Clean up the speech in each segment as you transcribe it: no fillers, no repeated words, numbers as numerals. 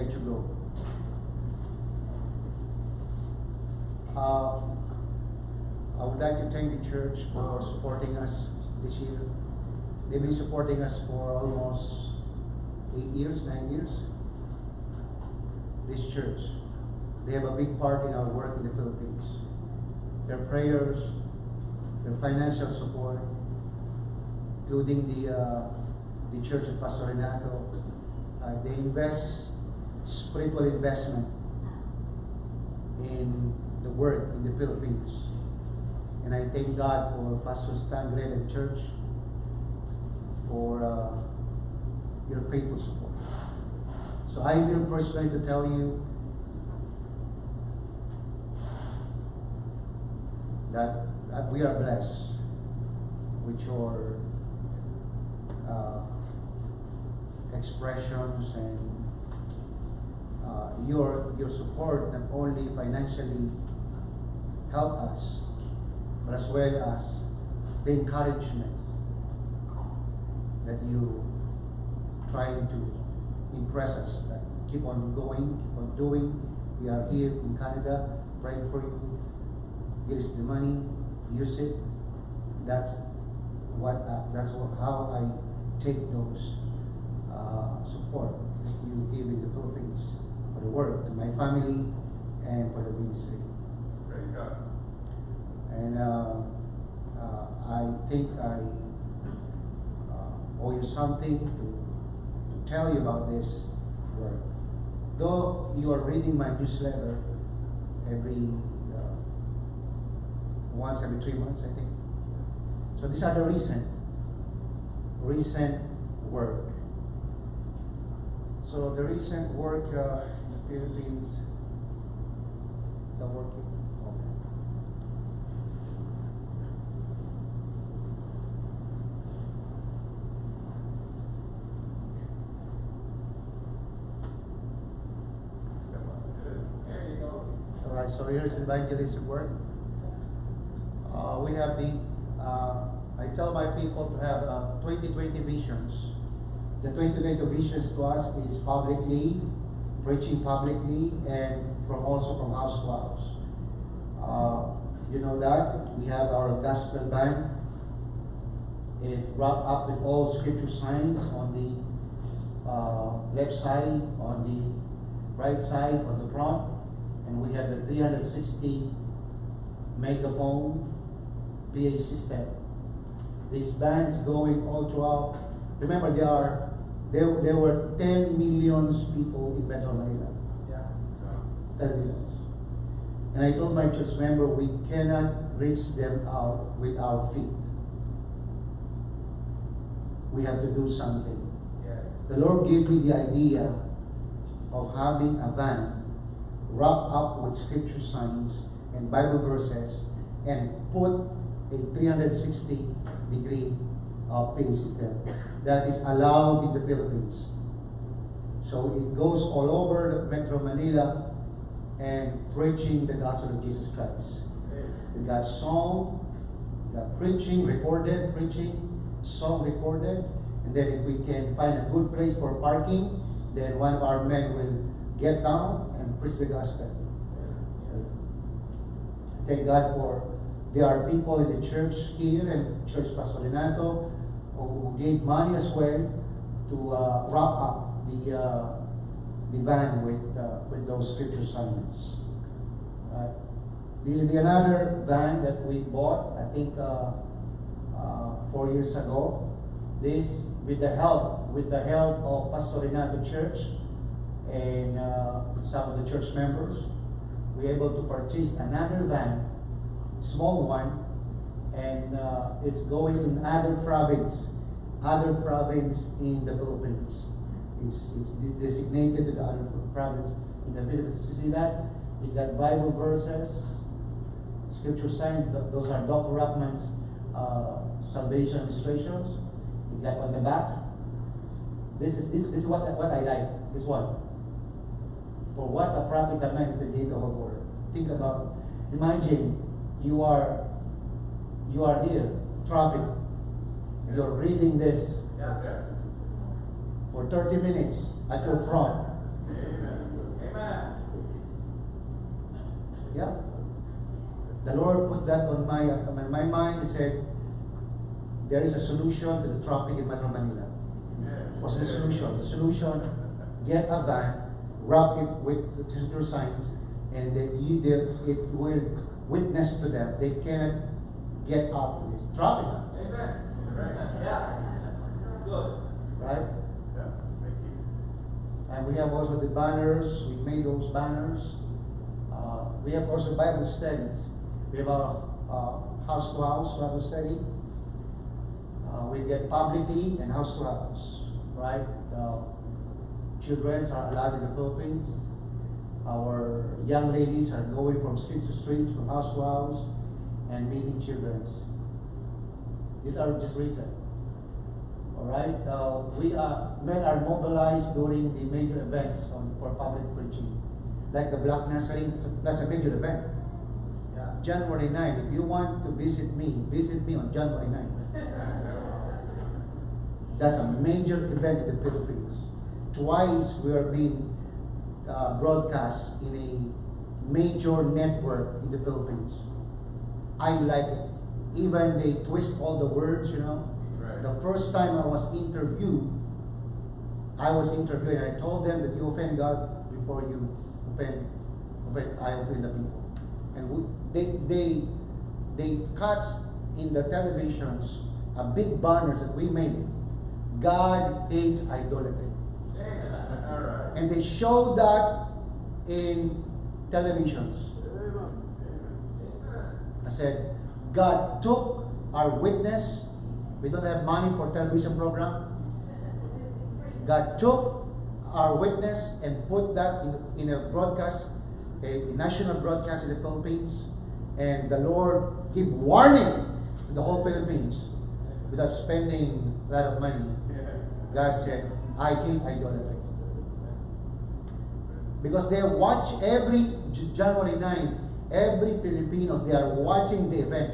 let you go. I would like to thank the church for supporting us this year. They've been supporting us for almost 8 years, 9 years. This church, they have a big part in our work in the Philippines. Their prayers, their financial support, including the church of Pastor Renato. They invest spiritual investment in the work in the Philippines. And I thank God for Pastor Stan Glenn and Church for your faithful support. So I'm here personally to tell you that we are blessed with your expressions and your support, not only financially help us, but as well as the encouragement that you trying to impress us, that keep on going, keep on doing. We are here in Canada praying for you. Give us the money, use it. That's how I take those support that you give in the Philippines for the work, to my family, and for the ministry. Praise God. And I think I owe you something to tell you about this work. Though you are reading my newsletter once every 3 months, I think. So these are the recent work. So the recent work in the Philippines, the working. There you go. All right, so here's evangelism work. We have I tell my people to have 2020 visions. The 2020 visions to us is publicly, preaching publicly, and also from house to house. You know that we have our gospel band. It wrapped up with all scripture signs on the left side, on the right side, on the front, and we have the 360 megaphone PA system. These bands going all throughout. Remember, there were 10 million people in Metro Manila. Yeah. 10 million. And I told my church member, we cannot reach them out with our feet. We have to do something. Yeah. The Lord gave me the idea of having a van wrapped up with scripture signs and Bible verses and put a 360-degree PA system that is allowed in the Philippines. So it goes all over Metro Manila and preaching the gospel of Jesus Christ. We got song, we got preaching, recorded preaching, song recorded, and then if we can find a good place for parking, then one of our men will get down and preach the gospel. Thank God for there are people in the church here and Church Pastor Renato who gave money as well to wrap up the van with those scripture signs. This is another van that we bought, I think 4 years ago. This with the help of Pastor Renato Church and some of the church members, we were able to purchase another van, small one, and it's going in other province in the Philippines. It's designated to the other province in the Philippines. You see that? We got Bible verses, scripture signs. Those are Dr. Ruckman's salvation illustrations. We got on the back. This is what I like. This one. For what a prophet a man to gain the whole world. Think about. Imagine you are here, traffic. You're reading this for 30 minutes at your front. Yeah. The Lord put that on my mind. He said, there is a solution to the traffic in Metro Manila. What's the solution? The solution, get a van, wrap it with the secure signs, and it will witness to them. They cannot get out of this traffic. Amen. Right. Yeah. Good. Right? Yeah. Make it. And we have also the banners. We made those banners. We have also Bible studies. We have a house to house Bible study. We get publicly and house to house. Right? Children are allowed in the Philippines. Our young ladies are going from street to street, from house to house, and meeting children. These are just recent. All right. Men are mobilized during the major events for public preaching, like the Black Nazarene. That's a major event. Yeah. January 9. If you want to visit me on January 9. That's a major event in the Philippines. Twice we are being broadcast in a major network in the Philippines. I like it. Even they twist all the words, you know. Right. The first time I was interviewed, and I told them that you offend God before you offend the people. And they cut in the televisions a big banners that we made. God hates idolatry. Amen. All right. And they showed that in televisions. I said, God took our witness. We don't have money for television program. God took our witness and put that in a broadcast, a national broadcast in the Philippines. And the Lord gave warning to the whole Philippines without spending a lot of money. God said, I hate idolatry. Because they watch every January 9, every Filipinos, they are watching the event.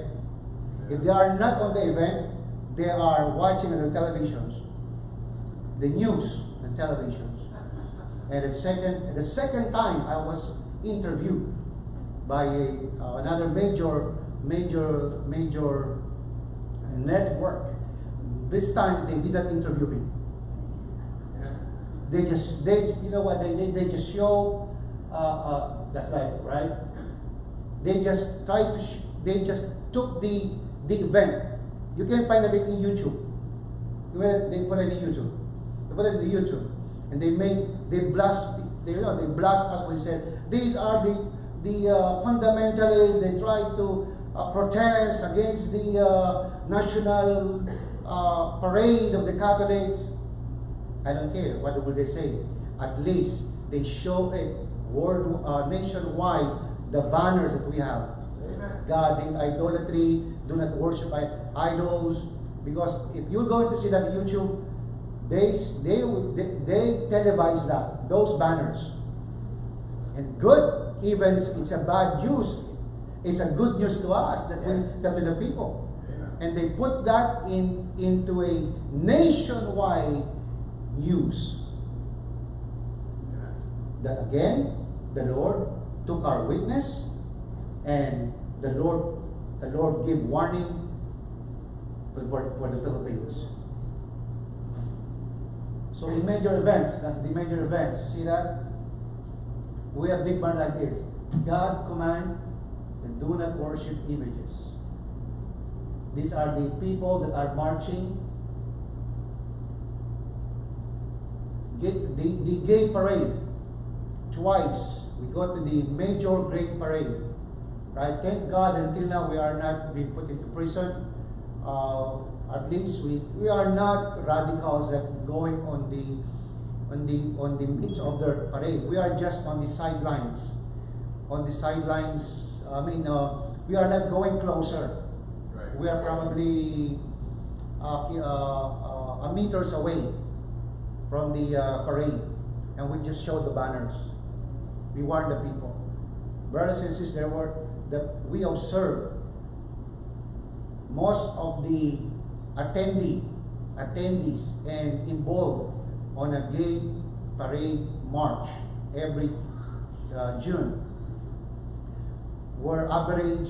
If they are not on the event, they are watching on the televisions, the news, the televisions. And the second time I was interviewed by another major network. This time they did not interview me. They just show. That's right. They just took the event. You can find it in YouTube. They put it in YouTube. They put it in YouTube, and they blast us when they said these are the fundamentalists. They try to protest against the national parade of the Catholics. I don't care what will they say. At least they show it nationwide the banners that we have. Amen. God in idolatry, do not worship idols. Because if you're going to see that on YouTube, they televise those banners. And good, even it's a bad news. It's a good news to us that to the people. Amen. And they put that into a nationwide news. That again, the Lord took our witness, and the Lord gave warning for the Philippines. So in major events, that's the major events. You see that? We have big banner like this. God command and do not worship images. These are the people that are marching. The gay parade. Twice we go to the major great parade. Right? Thank God until now we are not being put into prison. At least we are not radicals that going on the midst of the parade. We are just on the sidelines. On the sidelines. We are not going closer. Right. We are probably a meters away from the parade, and we just showed the banners. We warned the people. Brothers and sisters, we observed most of the attendees and involved on a gay parade march every June. were average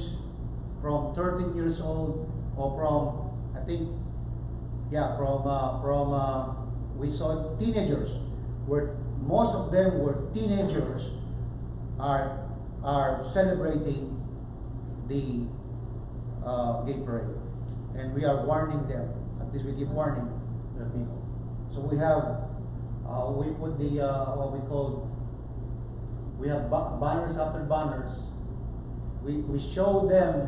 from 13 years old, or from, I think, yeah, we saw teenagers, where most of them were teenagers, are celebrating the gay parade, and we are warning them. At least we keep warning the people. So we have, we put the what we call, we have banners after banners. We show them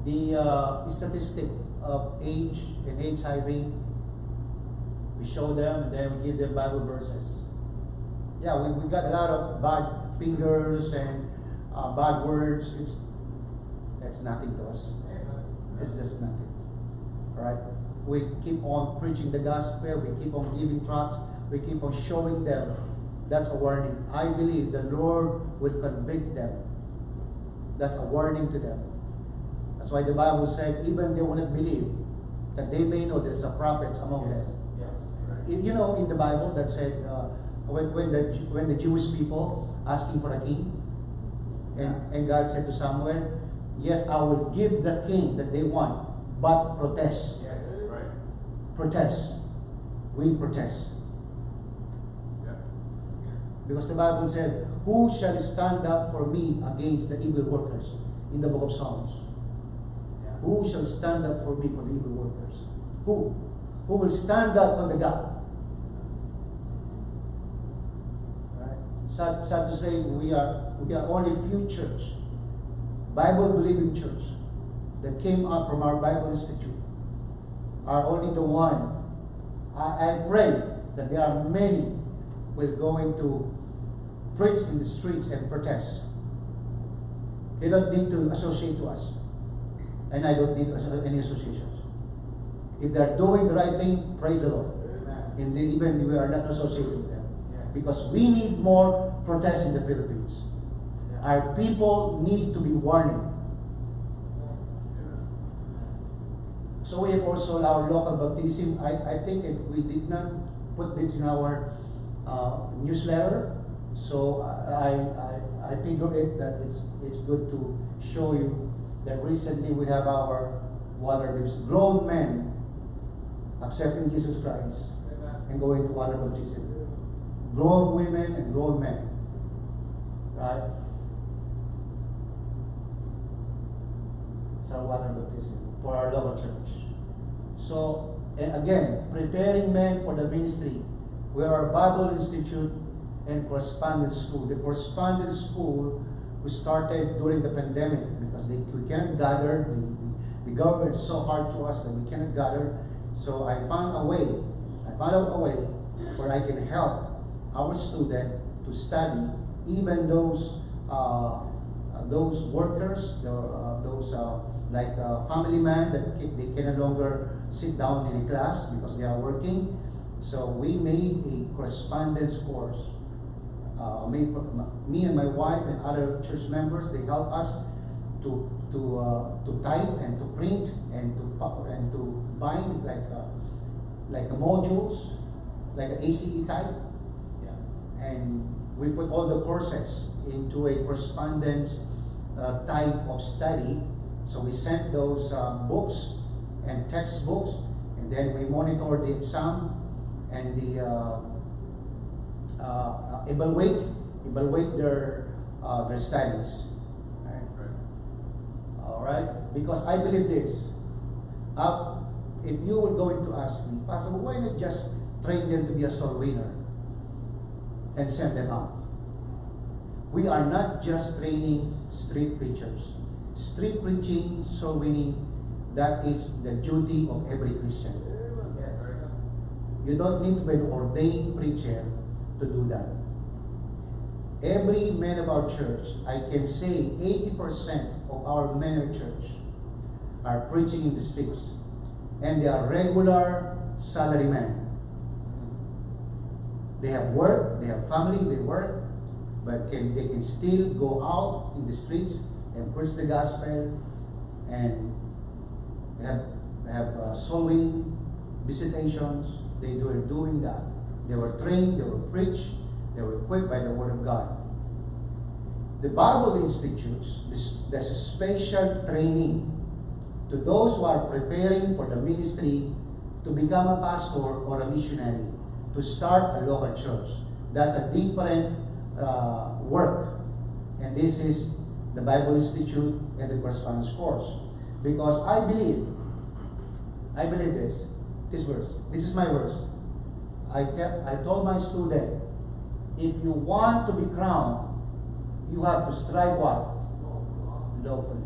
the statistic of age and HIV. We show them, then we give them Bible verses. Yeah, we got a lot of bad fingers and bad words. That's nothing to us. It's just nothing. All right? We keep on preaching the gospel. We keep on giving tracts. We keep on showing them. That's a warning. I believe the Lord will convict them. That's a warning to them. That's why the Bible said, even they will not believe, that they may know there's a prophets among them. You know, in the Bible that said, when the Jewish people asking for a king, and God said to Samuel, yes, I will give the king that they want, but protest. Yeah, that's right. Protest. We protest. Yeah. Because the Bible said, who shall stand up for me against the evil workers? In the book of Psalms. Yeah. Who shall stand up for me for the evil workers? Who? Who will stand up on the God? Right? Sad to say, we are only few church, Bible-believing church, that came up from our Bible Institute, are only the one. I pray that there are many who are going to preach in the streets and protest. They don't need to associate to us. And I don't need any associations. If they're doing the right thing, praise the Lord. And even if we are not associated with them. Because we need more protests in the Philippines. Our people need to be warned. So we have also our local baptism. I think we did not put this in our newsletter. So I figure that it's good to show you that recently we have our water baptism. Grown men accepting Jesus Christ and going to water baptism. Grown women and grown men. Right? It's our water baptism for our local church. So, and again, preparing men for the ministry. We are a Bible Institute and correspondence school. The correspondence school we started during the pandemic because we can't gather. The government is so hard to us that we cannot gather. So I found a way where I can help our student to study, even those workers, those like family man that they can no longer sit down in a class because they are working. So we made a correspondence course. Me and my wife and other church members, they help us to type and to print and to bind like a modules, like an ACE type. Yeah. And we put all the courses into a correspondence type of study. So we sent those books and textbooks, and then we monitor the exam and the evaluate their studies. All right, because I believe this. If you were going to ask me, Pastor, why not just train them to be a soul winner and send them out? We are not just training street preachers. Street preaching, soul winning, that is the duty of every Christian. You don't need to be an ordained preacher to do that. Every man of our church, I can say 80% of our men of church are preaching in the streets. And they are regular salarymen. They have work, they have family, they work, but they can still go out in the streets and preach the gospel and have soul winning visitations. They were doing that. They were trained, they were preached, they were equipped by the Word of God. the Bible institutes there's a special training to those who are preparing for the ministry to become a pastor or a missionary, to start a local church. That's a different work. And this is the Bible Institute and the correspondence course. Because I believe this verse. This is my verse. I told my student, if you want to be crowned, you have to strive what? Lawfully.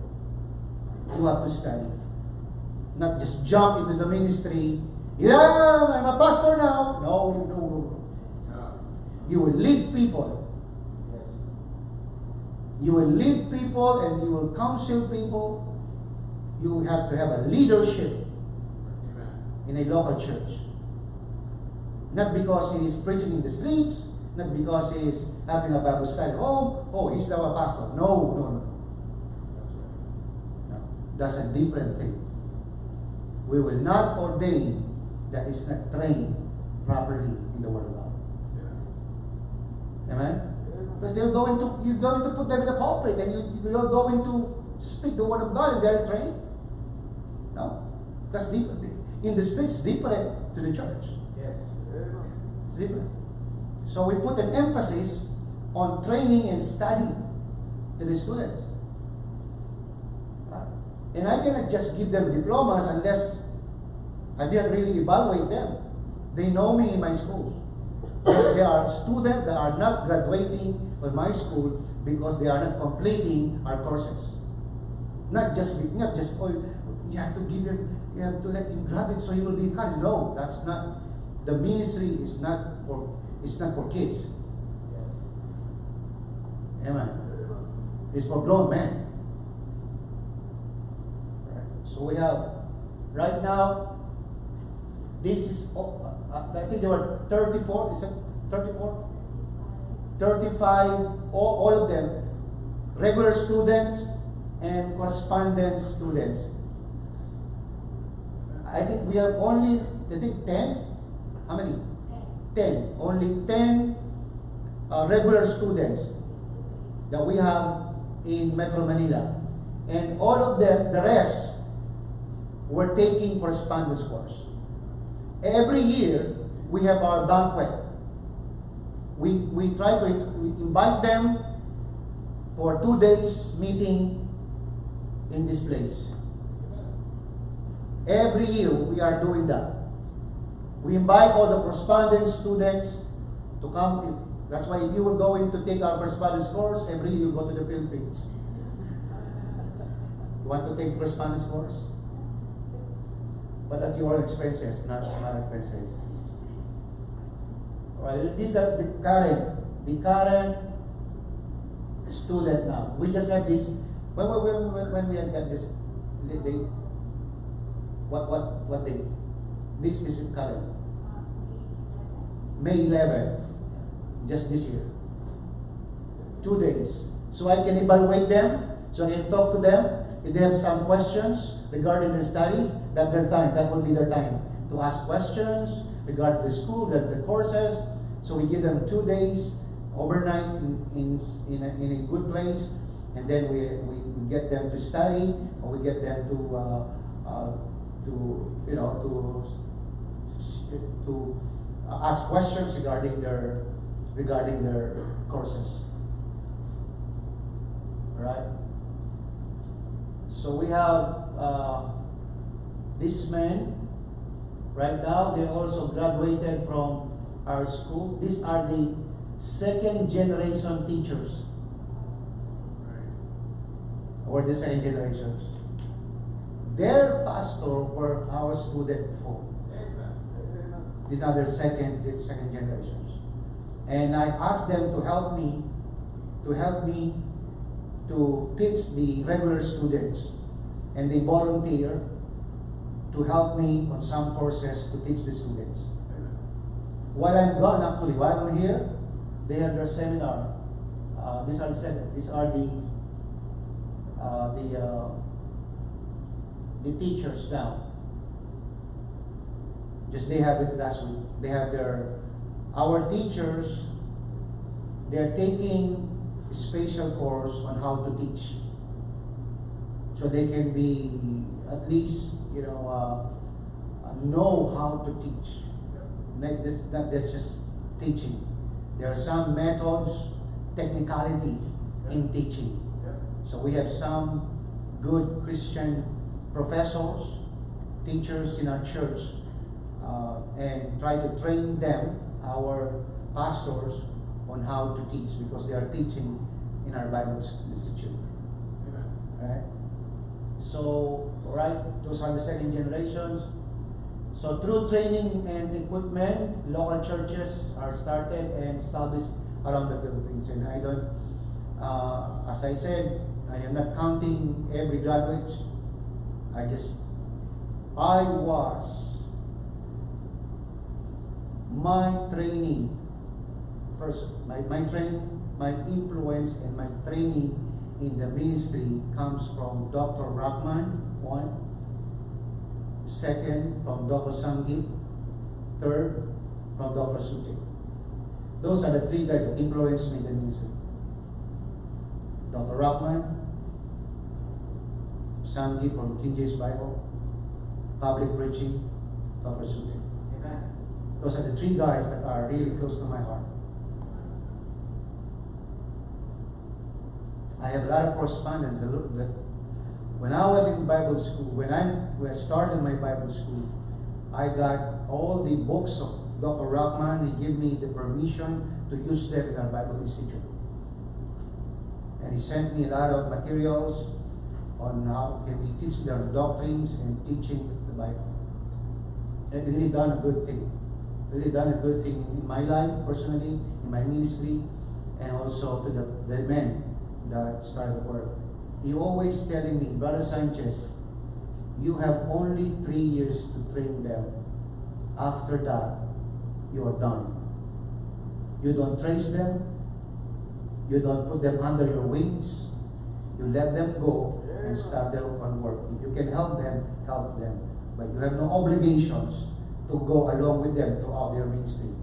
You have to study. Not just jump into the ministry. Yeah, I'm a pastor now. No. You will lead people. You will lead people and you will counsel people. You have to have a leadership in a local church. Not because he is preaching in the streets, not because he is having a Bible study at home. Oh, he's now a pastor. No. That's a different thing. We will not ordain that is not trained properly in the Word of God. Amen? Because you're going to put them in the pulpit and you're going to speak the Word of God and they're trained. No. That's different. In the streets, different to the church. Yes. It's different. So we put an emphasis on training and study to the students. And I cannot just give them diplomas unless I didn't really evaluate them. They know me in my schools. There are students that are not graduating from my school because they are not completing our courses. Not just oh, you have to let him graduate so he will be encouraged. No, that's not. The ministry is not for kids. Amen. It's for grown men. So we have, right now, this is, I think there were 34, is it 34? 35, all of them, regular students and correspondence students. I think we have only, 10? How many? 10. Only 10 regular students that we have in Metro Manila. And all of them, the rest, were taking correspondence course. Every year, we have our banquet. We try to invite them for 2 days meeting in this place. Every year, we are doing that. We invite all the correspondence students to come. That's why if you were going to take our correspondence course, every year you go to the Philippines. You want to take correspondence course? But at your expenses, not my expenses. Alright, these are the current student now. We just have this. When we get this, what day? This is current. May 11, just this year. 2 days. So I can evaluate them, so I can talk to them. If they have some questions regarding their studies, that's their time. That will be their time to ask questions regarding the school, the courses. So we give them 2 days overnight in a good place, and then we get them to study, or we get them to ask questions regarding their courses. All right. So we have these men. Right now, they also graduated from our school. These are the second generation teachers. Or the second generations. Their pastor were our student before. These are their second generations. And I asked them to help me to teach the regular students. And they volunteer to help me on some courses to teach the students. While I'm gone, actually, while I'm here, they have their seminar. These are the teachers now. Just they have it last week. They have our teachers. They're taking special course on how to teach. So they can be at least, know how to teach. Not just teaching. There are some methods, technicality in teaching. So we have some good Christian professors, teachers in our church, and try to train them, our pastors, on how to teach, because they are teaching in our Bible Institute. Right? So, those are the second generations. So through training and equipment, local churches are started and established around the Philippines. And I don't, as I said, I am not counting every graduate. My training person, my influence and my training in the ministry comes from Dr. Rockman, one. Second, from Dr. Sangeet. Third, from Dr. Sute. Those are the three guys that influenced me in the ministry. Dr. Rockman, Sangeet from King James Bible, public preaching, Dr. Sute. Amen. Those are the three guys that are really close to my heart. I have a lot of correspondence. When I was in Bible school, when I started my Bible school, I got all the books of Dr. Rockman. He gave me the permission to use them in our Bible Institute. And he sent me a lot of materials on how can we teach their doctrines and teaching the Bible. And really done a good thing. Really done a good thing in my life, personally, in my ministry, and also to the men that started the work. He always telling me, Brother Sanchez, you have only 3 years to train them. After that, you are done. You don't trace them. You don't put them under your wings. You let them go and start their own work. If you can help them, help them. But you have no obligations to go along with them throughout their ministry.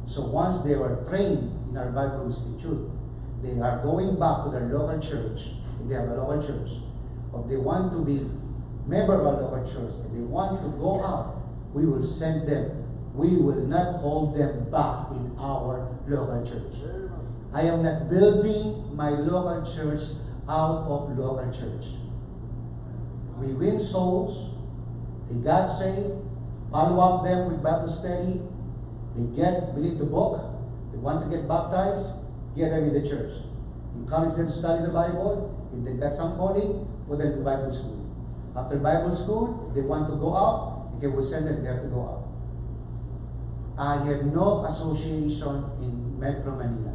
So once they were trained in our Bible Institute, they are going back to their local church, if they have a local church, or they want to be member of our local church, and they want to go out, we will send them. We will not hold them back in our local church. I am not building my local church out of local church. We win souls, they got saved, follow up them with Bible study, they believe the book, they want to get baptized, get them in the church. Encourage them to study the Bible. If they got some calling, put them to Bible school. After Bible school, if they want to go out, they will send them, they have to go out. I have no association in Metro Manila.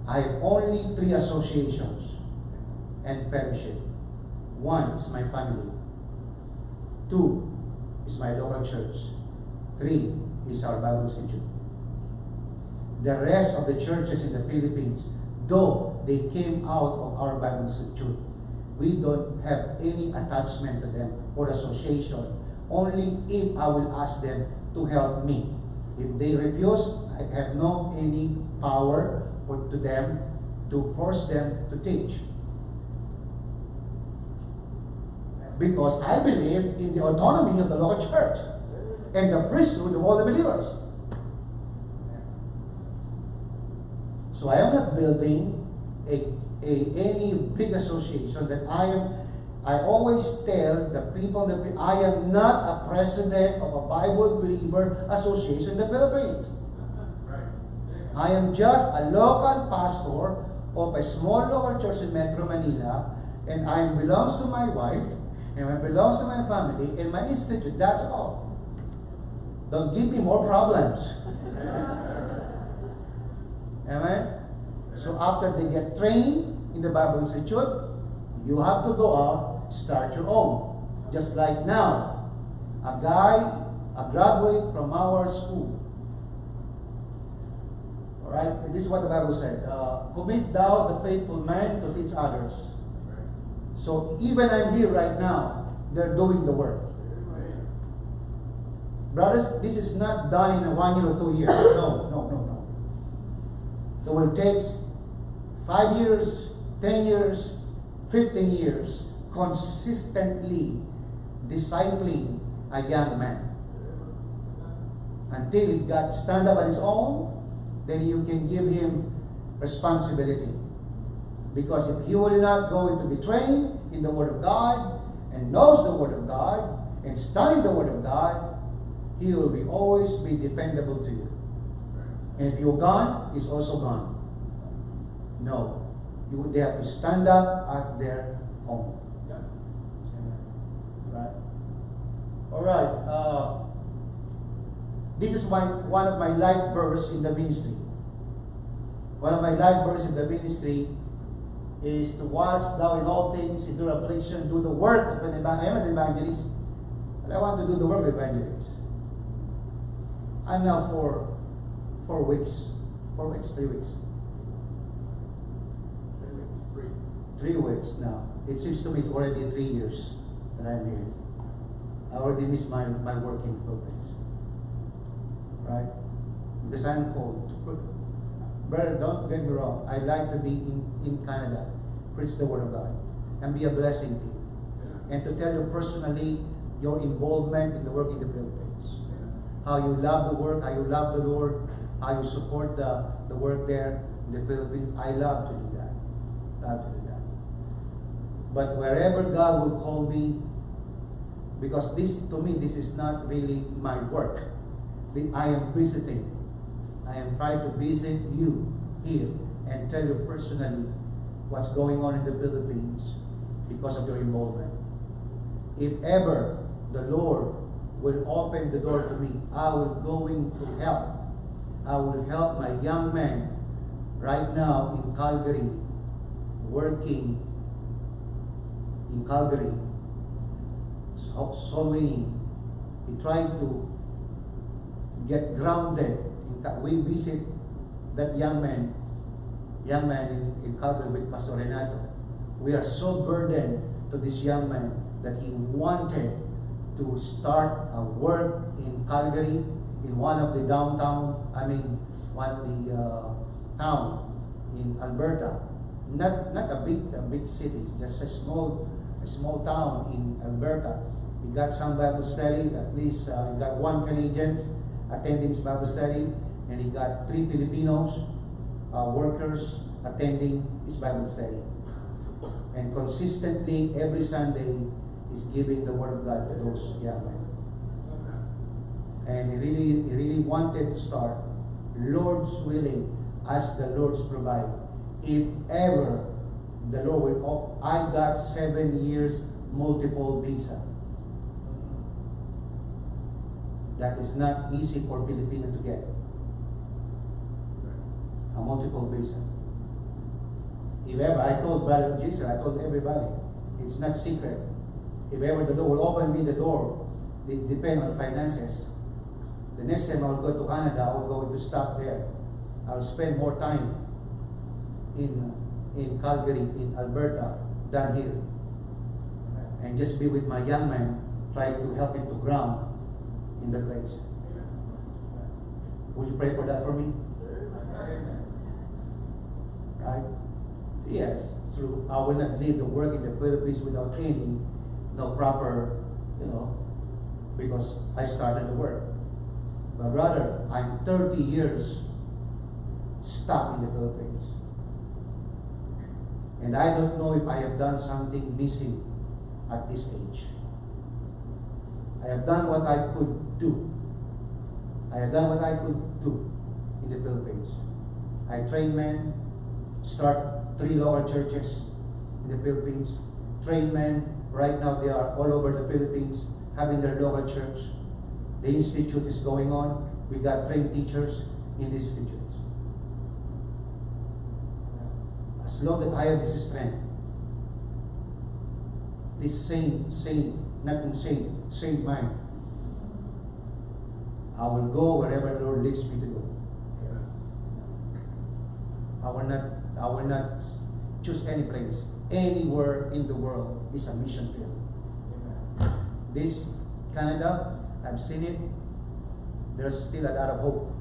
I have only 3 associations and fellowship. 1 is my family. 2 is my local church. 3 is our Bible Institute. The rest of the churches in the Philippines, though they came out of our Bible Institute, we don't have any attachment to them or association. Only if I will ask them to help me. If they refuse, I have no any power to them to force them to teach. Because I believe in the autonomy of the local church and the priesthood of all the believers. So I am not building any big association that I always tell the people that I am not a president of a Bible believer association in the Philippines. I am just a local pastor of a small local church in Metro Manila, and I belongs to my wife, and I belongs to my family, and my institute. That's all. Don't give me more problems. Amen? So after they get trained in the Bible Institute, you have to go out, start your own. Just like now, a graduate from our school. Alright? This is what the Bible said. Commit thou the faithful man to teach others. So even I'm here right now, they're doing the work. Brothers, this is not done in a 1 year or 2 years. No. It will take 5 years, 10 years, 15 years consistently discipling a young man. Until he got stand up on his own, then you can give him responsibility. Because if he will not go into be trained in the Word of God and knows the Word of God and study the Word of God, he will be always be dependable to you. And if you're gone, he's also gone. No. They have to stand up at their own. Right. All right. This is one of my life verse in the ministry. One of my life verses in the ministry is to watch thou in all things, endure affliction, do the work of an evangelist. I am an evangelist, but I want to do the work of evangelist. I'm now for 4 weeks. 4 weeks, 3 weeks. 3 weeks now. It seems to me it's already 3 years that I'm here. I already missed my working programs. Right? Because I'm called. Brother, don't get me wrong. I like to be in Canada, preach the Word of God, and be a blessing to you. And to tell you personally your involvement in the work in the Philippines. How you love the work, how you love the Lord, how you support the work there in the Philippines. I love to do that. Love to do that. But wherever God will call me, because to me, this is not really my work. I am visiting. I am trying to visit you here and tell you personally what's going on in the Philippines because of your involvement. If ever the Lord will open the door to me, I will going to help. I will help my young man right now in Calgary, working in Calgary, soul winning. He tried to get grounded. We visit that young man in Calgary with Pastor Renato. We are so burdened to this young man that he wanted to start a work in Calgary, in one of the town in Alberta. Not a big city, just a small town in Alberta. He got some Bible study, at least he got 1 Canadian attending his Bible study, and he got 3 Filipinos workers attending his Bible study. And consistently, every Sunday, he's giving the Word of God to those young men. And he really wanted to start, Lord's willing, as the Lord's provide. If ever the Lord will, I got 7 years multiple visa. That is not easy for Filipino to get. A multiple visa. If ever, I told Brother Jesus, I told everybody, it's not secret. If ever the Lord will open me the door, it depends on finances. The next time I'll go to Canada, I'll go to stop there. I'll spend more time in Calgary, in Alberta, than here. And just be with my young man, try to help him to ground in the place. Would you pray for that for me? Right? Yes, true. I will not leave the work in the Philippines without any, no proper, because I started the work. But rather, I'm 30 years stuck in the Philippines. And I don't know if I have done something missing at this age. I have done what I could do. I have done what I could do in the Philippines. I train men, start 3 local churches in the Philippines. Train men, right now they are all over the Philippines having their local church. The institute is going on. We got trained teachers in the institutes. As long as I have this strength, this same mind, I will go wherever the Lord leads me to go. I will not choose any place. Anywhere in the world is a mission field. This Canada, I've seen it. There's still a lot of hope.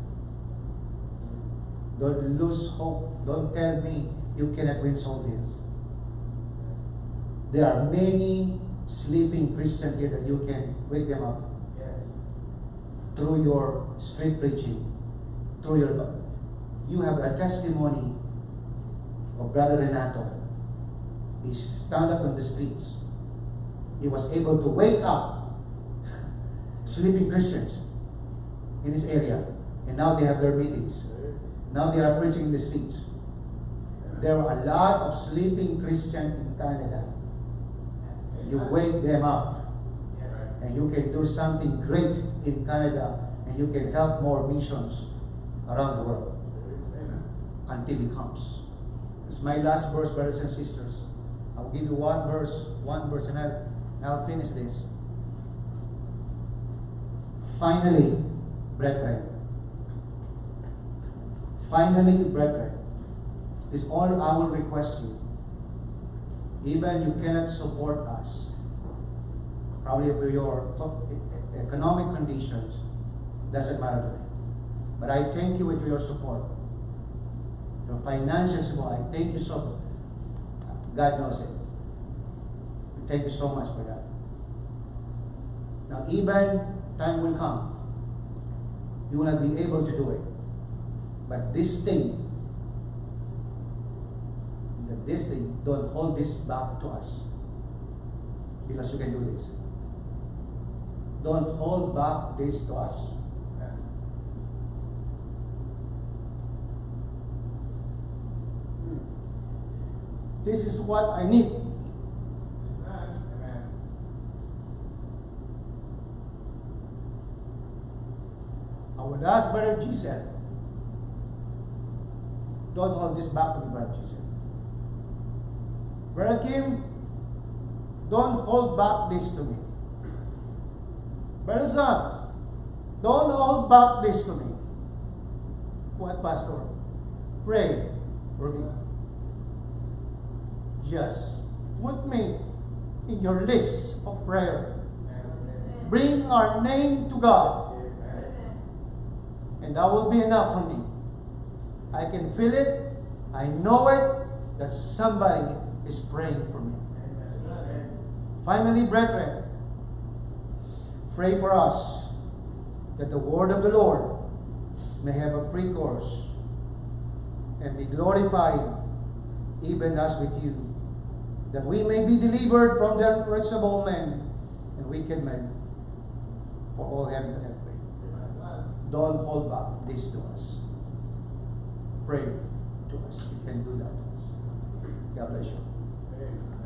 Don't lose hope. Don't tell me you cannot win soldiers. There are many sleeping Christians here that you can wake them up Yes. through your street preaching, through your. You have a testimony of Brother Renato. He stand up on the streets. He was able to wake up sleeping Christians in this area, and now they have their meetings. Now they are preaching in the streets. There are a lot of sleeping Christians in Canada. You wake them up, and you can do something great in Canada, and you can help more missions around the world until He comes. It's my last verse, brothers and sisters. I'll give you one verse, and I'll finish this. Finally, brethren, this is all I will request you. Even you cannot support us, probably for your economic conditions, doesn't matter to me. But I thank you with your support. Your financial support, I thank you so much. God knows it. Thank you so much for that. Now, even time will come, you will not be able to do it. But this thing, don't hold this back to us. Because you can do this. Don't hold back this to us. This is what I need. Amen. I would ask Brother Jesus, don't hold this back to me, Brother Jesus. Brother Kim, don't hold back this to me. Brother Son, don't hold back this to me. What, Pastor? Pray for me. Just put me in your list of prayer. Bring our name to God. And that will be enough for me. I can feel it. I know it. That somebody is praying for me. Finally, brethren, pray for us that the word of the Lord may have a pre-course and be glorified even as with you, that we may be delivered from the unreasonable men and wicked men, for all heaven and earth. Don't hold back this to us. Pray to us. You can do that to us. God bless you. Amen.